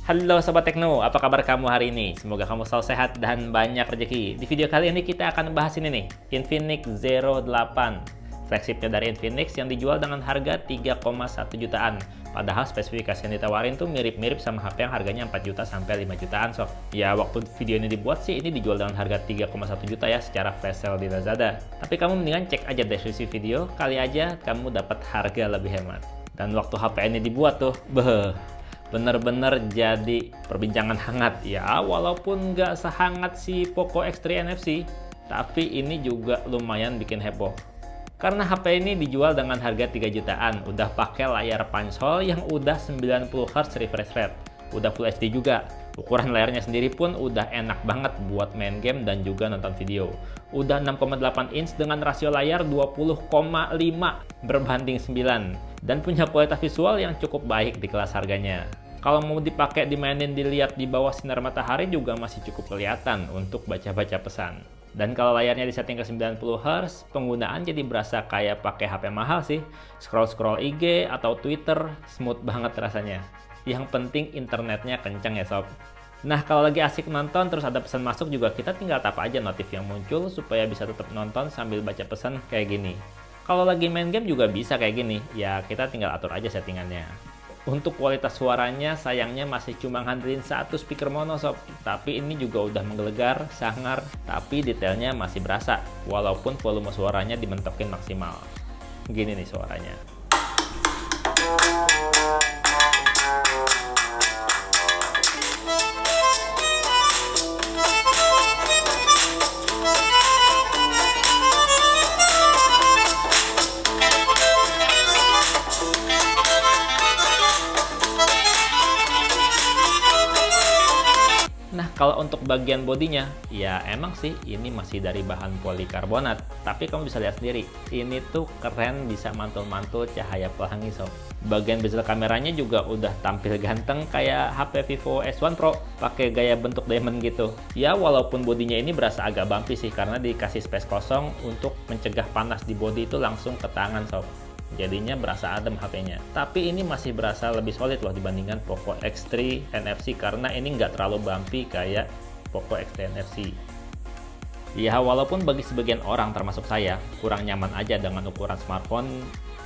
Halo Sobat Tekno, apa kabar kamu hari ini? Semoga kamu selalu sehat dan banyak rezeki. Di video kali ini kita akan bahas ini nih, Infinix Zero 8. Flagshipnya dari Infinix yang dijual dengan harga 3,1 jutaan. Padahal spesifikasi yang ditawarin tuh mirip-mirip sama HP yang harganya 4 juta sampai 5 jutaan sob. Ya waktu video ini dibuat sih ini dijual dengan harga 3,1 juta ya secara flash sale di Lazada. Tapi kamu mendingan cek aja deskripsi video, kali aja kamu dapat harga lebih hemat. Dan waktu HP ini dibuat tuh, bener-bener jadi perbincangan hangat ya, walaupun nggak sehangat si Poco X3 NFC, tapi ini juga lumayan bikin heboh. Karena HP ini dijual dengan harga 3 jutaan, udah pakai layar punch-hole yang udah 90Hz refresh rate, udah Full HD juga. Ukuran layarnya sendiri pun udah enak banget buat main game dan juga nonton video. Udah 6,8 inch dengan rasio layar 20,5 berbanding 9 dan punya kualitas visual yang cukup baik di kelas harganya. Kalau mau dipakai dimainin dilihat di bawah sinar matahari juga masih cukup kelihatan untuk baca-baca pesan. Dan kalau layarnya disetting ke 90Hz, penggunaan jadi berasa kayak pakai HP mahal sih. Scroll-scroll IG atau Twitter, smooth banget rasanya. Yang penting internetnya kencang ya sob. Nah kalau lagi asik nonton terus ada pesan masuk juga kita tinggal tap aja notif yang muncul supaya bisa tetap nonton sambil baca pesan kayak gini. Kalau lagi main game juga bisa kayak gini, ya kita tinggal atur aja settingannya. Untuk kualitas suaranya sayangnya masih cuma ngandelin satu speaker mono sob, tapi ini juga udah menggelegar, sangar, tapi detailnya masih berasa walaupun volume suaranya dimentokin maksimal. Gini nih suaranya. Nah, kalau untuk bagian bodinya, ya emang sih ini masih dari bahan polikarbonat. Tapi kamu bisa lihat sendiri, ini tuh keren bisa mantul-mantul cahaya pelangi sob. Bagian bezel kameranya juga udah tampil ganteng kayak HP Vivo S1 Pro, pakai gaya bentuk diamond gitu. Ya walaupun bodinya ini berasa agak bumpy sih karena dikasih space kosong untuk mencegah panas di bodi itu langsung ke tangan sob. Jadinya berasa adem HP-nya. Tapi ini masih berasa lebih solid loh dibandingkan Poco X3 NFC karena ini nggak terlalu bumpy kayak Poco X3 NFC. Ya walaupun bagi sebagian orang termasuk saya kurang nyaman aja dengan ukuran smartphone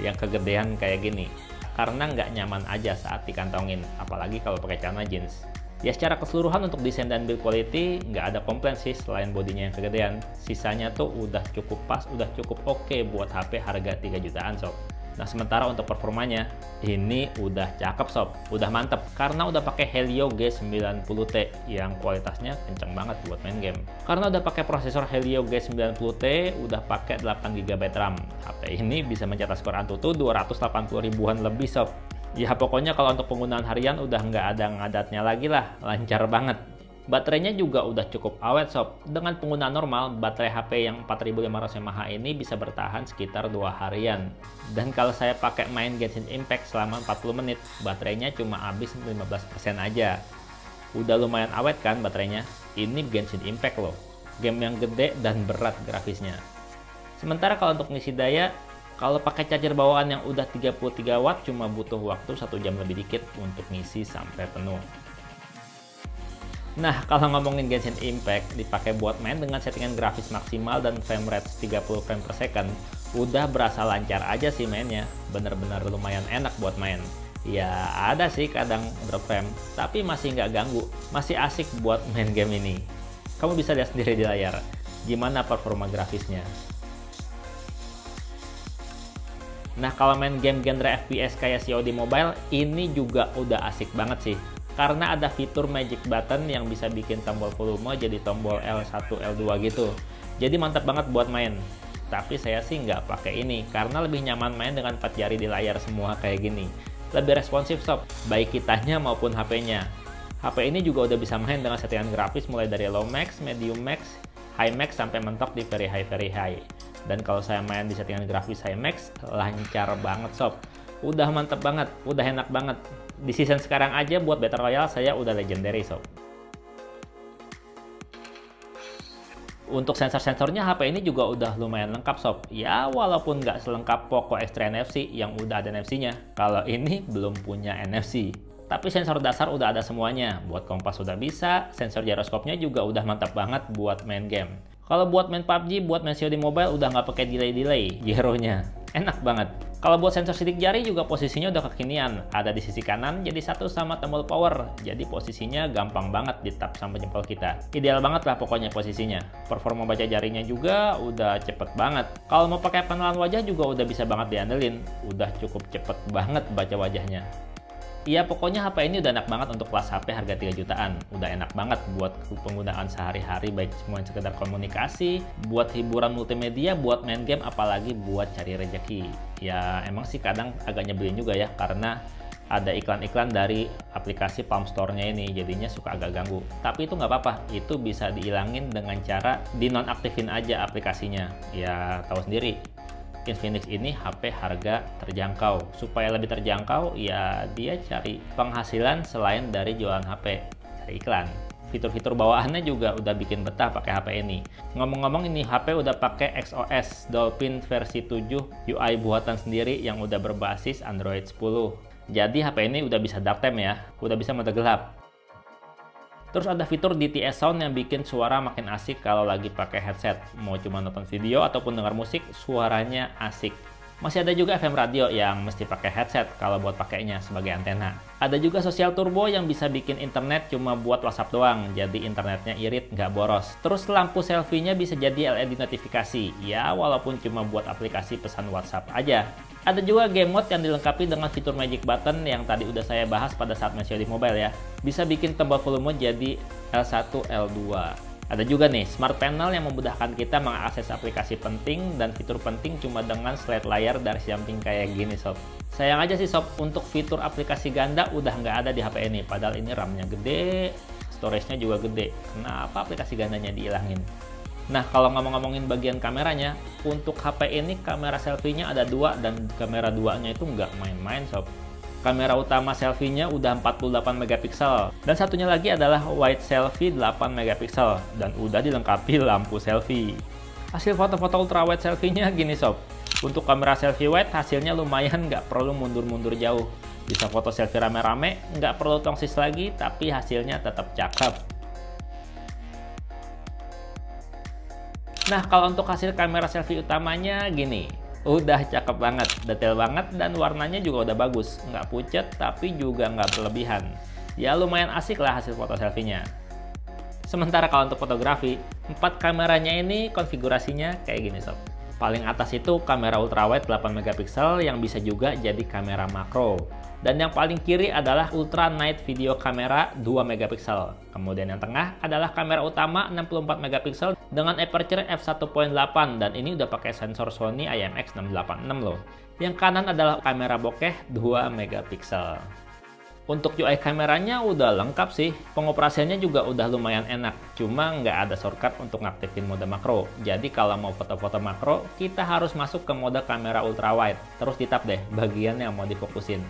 yang kegedean kayak gini. Karena nggak nyaman aja saat dikantongin, apalagi kalau pakai celana jeans. Ya secara keseluruhan untuk desain dan build quality nggak ada komplain sih selain bodinya yang kegedean. Sisanya tuh udah cukup pas, udah cukup oke buat HP harga 3 jutaan sob. Nah sementara untuk performanya ini udah cakep sob, udah mantep karena udah pakai Helio G90T yang kualitasnya kenceng banget buat main game. Karena udah pakai prosesor Helio G90T, udah pakai 8GB RAM. HP ini bisa mencetak skor Antutu 280 ribuan lebih sob. Ya pokoknya kalau untuk penggunaan harian udah nggak ada ngadatnya lagi lah, lancar banget. Baterainya juga udah cukup awet sob. Dengan penggunaan normal, baterai HP yang 4500 mAh ini bisa bertahan sekitar 2 harian. Dan kalau saya pakai main Genshin Impact selama 40 menit, baterainya cuma habis 15% aja. Udah lumayan awet kan baterainya? Ini Genshin Impact loh. Game yang gede dan berat grafisnya. Sementara kalau untuk ngisi daya, kalau pakai charger bawaan yang udah 33 watt cuma butuh waktu 1 jam lebih dikit untuk ngisi sampai penuh. Nah, kalau ngomongin Genshin Impact dipakai buat main dengan settingan grafis maksimal dan frame rate 30 frame per second, udah berasa lancar aja sih mainnya. Bener-bener lumayan enak buat main. Ya ada sih kadang drop frame, tapi masih nggak ganggu, masih asik buat main game ini. Kamu bisa lihat sendiri di layar, gimana performa grafisnya. Nah kalau main game genre FPS kayak COD Mobile, ini juga udah asik banget sih. Karena ada fitur magic button yang bisa bikin tombol volume jadi tombol L1, L2 gitu. Jadi mantap banget buat main. Tapi saya sih nggak pakai ini, karena lebih nyaman main dengan 4 jari di layar semua kayak gini. Lebih responsif sob, baik kitanya maupun HP-nya. HP ini juga udah bisa main dengan settingan grafis mulai dari low max, medium max, high max sampai mentok di very high. Dan kalau saya main di settingan grafis high max, lancar banget sob. Udah mantep banget, udah enak banget. Di season sekarang aja buat Battle Royale saya udah legendary sob. Untuk sensor-sensornya HP ini juga udah lumayan lengkap sob. Ya walaupun nggak selengkap Poco X3 NFC yang udah ada NFC-nya. Kalau ini belum punya NFC. Tapi sensor dasar udah ada semuanya. Buat kompas udah bisa, sensor giroskopnya juga udah mantap banget buat main game. Kalau buat main PUBG, buat main COD Mobile udah nggak pakai delay gyronya. Enak banget. Kalau buat sensor sidik jari juga posisinya udah kekinian. Ada di sisi kanan, jadi satu sama tombol power. Jadi posisinya gampang banget di tap sama jempol kita. Ideal banget lah pokoknya posisinya. Performa baca jarinya juga udah cepet banget. Kalau mau pakai penelan wajah juga udah bisa banget diandelin. Udah cukup cepet banget baca wajahnya. Iya, pokoknya HP ini udah enak banget untuk kelas HP harga 3 jutaan. Udah enak banget buat penggunaan sehari-hari, baik cuma sekedar komunikasi, buat hiburan multimedia, buat main game, apalagi buat cari rejeki. Ya emang sih kadang agak nyebelin juga ya, karena ada iklan-iklan dari aplikasi Palm Store-nya ini, jadinya suka agak ganggu. Tapi itu nggak apa-apa, itu bisa dihilangin dengan cara dinonaktifin aja aplikasinya. Ya tahu sendiri, Infinix ini HP harga terjangkau. Supaya lebih terjangkau, ya dia cari penghasilan selain dari jualan HP, cari iklan. Fitur-fitur bawaannya juga udah bikin betah pakai HP ini. Ngomong-ngomong, ini HP udah pakai XOS Dolphin versi 7 UI buatan sendiri yang udah berbasis Android 10. Jadi HP ini udah bisa dark theme ya, udah bisa mode gelap. Terus ada fitur DTS Sound yang bikin suara makin asik kalau lagi pakai headset. Mau cuma nonton video ataupun dengar musik, suaranya asik. Masih ada juga FM radio yang mesti pakai headset kalau buat pakainya sebagai antena. Ada juga Social Turbo yang bisa bikin internet cuma buat WhatsApp doang, jadi internetnya irit nggak boros. Terus lampu selfie-nya bisa jadi LED notifikasi, ya walaupun cuma buat aplikasi pesan WhatsApp aja. Ada juga game mode yang dilengkapi dengan fitur magic button yang tadi udah saya bahas pada saat main COD Mobile ya. Bisa bikin tombol volume jadi L1, L2. Ada juga nih smart panel yang memudahkan kita mengakses aplikasi penting dan fitur penting cuma dengan slide layar dari samping kayak gini sob. Sayang aja sih sob, untuk fitur aplikasi ganda udah nggak ada di HP ini, padahal ini RAM-nya gede, storage-nya juga gede. Kenapa aplikasi gandanya dihilangin? Nah, kalau ngomong-ngomongin bagian kameranya, untuk HP ini kamera selfie-nya ada dua dan kamera duanya itu nggak main-main sob. Kamera utama selfie-nya udah 48 megapiksel dan satunya lagi adalah wide selfie 8 megapiksel dan udah dilengkapi lampu selfie. Hasil foto-foto ultrawide selfie-nya gini sob. Untuk kamera selfie wide hasilnya lumayan, nggak perlu mundur-mundur jauh. Bisa foto selfie rame-rame, nggak perlu tongsis lagi, tapi hasilnya tetap cakep. Nah, kalau untuk hasil kamera selfie utamanya gini. Udah cakep banget, detail banget, dan warnanya juga udah bagus. Nggak pucet, tapi juga nggak berlebihan. Ya lumayan asik lah hasil foto selfie-nya. Sementara kalau untuk fotografi, 4 kameranya ini konfigurasinya kayak gini sob. Paling atas itu kamera ultrawide 8 megapiksel yang bisa juga jadi kamera makro. Dan yang paling kiri adalah ultra night video kamera 2 megapiksel. Kemudian yang tengah adalah kamera utama 64 megapiksel dengan aperture f1.8 dan ini udah pakai sensor Sony IMX686 loh. Yang kanan adalah kamera bokeh 2 megapiksel. Untuk UI kameranya udah lengkap sih, pengoperasiannya juga udah lumayan enak, cuma nggak ada shortcut untuk ngaktifin mode makro. Jadi kalau mau foto-foto makro, kita harus masuk ke mode kamera ultrawide, terus ditap deh bagian yang mau difokusin.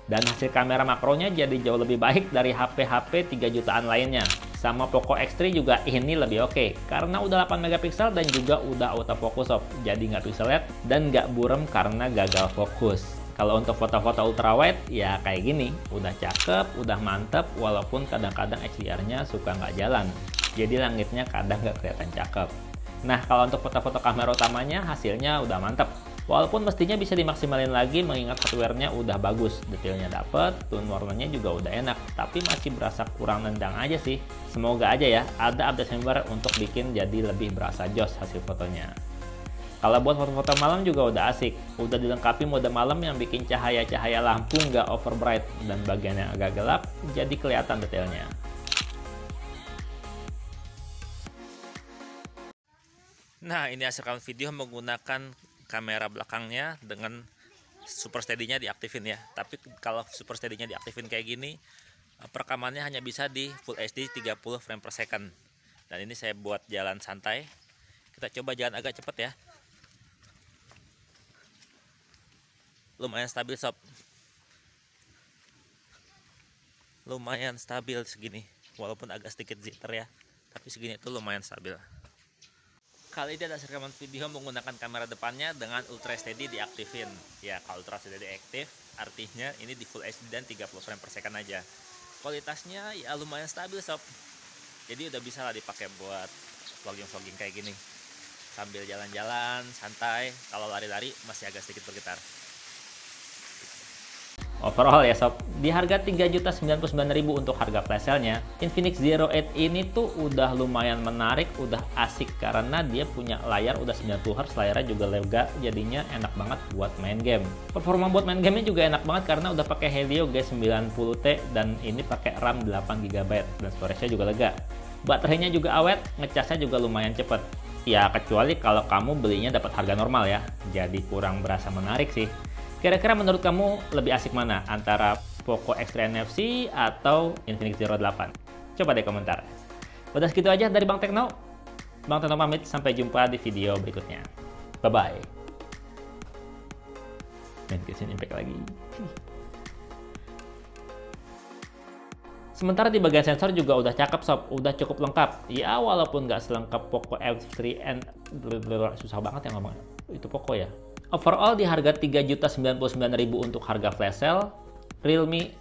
Dan hasil kamera makronya jadi jauh lebih baik dari HP-HP 3 jutaan lainnya. Sama Poco X3 juga ini lebih oke, karena udah 8 megapiksel dan juga udah autofocus sob, jadi nggak pixelate dan nggak burem karena gagal fokus. Kalau untuk foto-foto ultrawide ya kayak gini, udah cakep, udah mantep, walaupun kadang-kadang HDR-nya suka nggak jalan. Jadi langitnya kadang nggak kelihatan cakep. Nah, kalau untuk foto-foto kamera utamanya hasilnya udah mantep. Walaupun mestinya bisa dimaksimalin lagi mengingat hardware-nya udah bagus, detailnya dapet, tone warnanya juga udah enak, tapi masih berasa kurang nendang aja sih. Semoga aja ya ada update firmware untuk bikin jadi lebih berasa jos hasil fotonya. Kalau buat foto-foto malam juga udah asik, udah dilengkapi mode malam yang bikin cahaya-cahaya lampu nggak overbright dan bagian yang agak gelap jadi kelihatan detailnya. Nah, ini hasil rekaman video menggunakan kamera belakangnya dengan super steady-nya diaktifin ya. Tapi kalau super steady-nya diaktifin kayak gini, perekamannya hanya bisa di Full HD 30 frame per second. Dan ini saya buat jalan santai. Kita coba jalan agak cepet ya. Lumayan stabil sob. Lumayan stabil segini. Walaupun agak sedikit jitter ya. Tapi segini itu lumayan stabil. Kali ini ada rekaman video menggunakan kamera depannya dengan Ultra Steady diaktifin. Ya, kalau Ultra Steady diaktif, artinya ini di Full HD dan 30 frame per second aja. Kualitasnya ya lumayan stabil sob. Jadi udah bisa lah dipakai buat vlogging-vlogging kayak gini. Sambil jalan-jalan, santai, kalau lari-lari masih agak sedikit bergetar. Overall ya sob, di harga Rp3.099.000 untuk harga flash sale-nya, Infinix Zero 8 ini tuh udah lumayan menarik, udah asik karena dia punya layar udah 90Hz, layarnya juga lega, jadinya enak banget buat main game. Performa buat main gamenya juga enak banget karena udah pakai Helio G90T dan ini pakai RAM 8GB dan storage-nya juga lega. Baterainya juga awet, ngecasnya juga lumayan cepet. Ya kecuali kalau kamu belinya dapat harga normal ya, jadi kurang berasa menarik sih. Kira-kira menurut kamu lebih asik mana? Antara Poco X3 NFC atau Infinix Zero 8? Coba deh komentar. Udah segitu aja dari Bang Tekno. Bang Tekno pamit, sampai jumpa di video berikutnya. Bye-bye. Main Genshin Impact lagi. Sementara di bagian sensor juga udah cakep sob, udah cukup lengkap. Ya walaupun nggak selengkap Poco X3N, susah banget ya ngomong. Itu Poco ya. Overall di harga Rp3.099.000 untuk harga flash sale, Realme